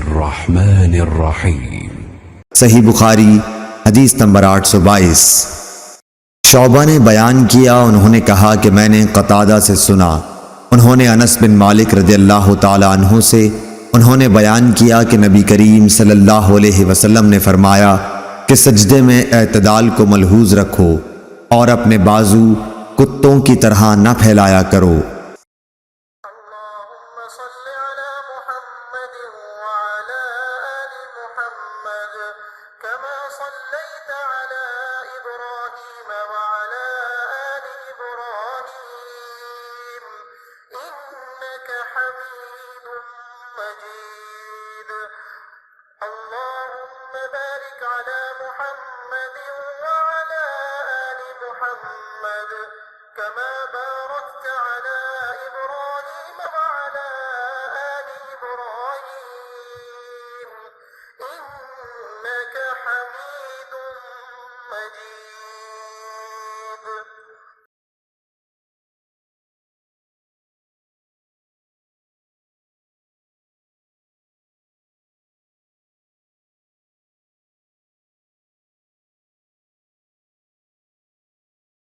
बिस्मिल्लाहिर्रहमानिर्रहीम। सही बुखारी हदीस नंबर 822। शौबा ने बयान किया, उन्होंने कहा कि मैंने कतादा से सुना, उन्होंने अनस बिन मालिक रज़ियल्लाहु ताला अन्हु से उन्होंने बयान किया कि नबी करीम सल्लल्लाहु अलैहि वसल्लम ने फरमाया कि सजदे में एतदाल को मलहूज रखो और अपने बाजू कुत्तों की तरह न फैलाया करो। كما باركت على إبراهيم وعلى آل إبراهيم إنك حميد مجيد।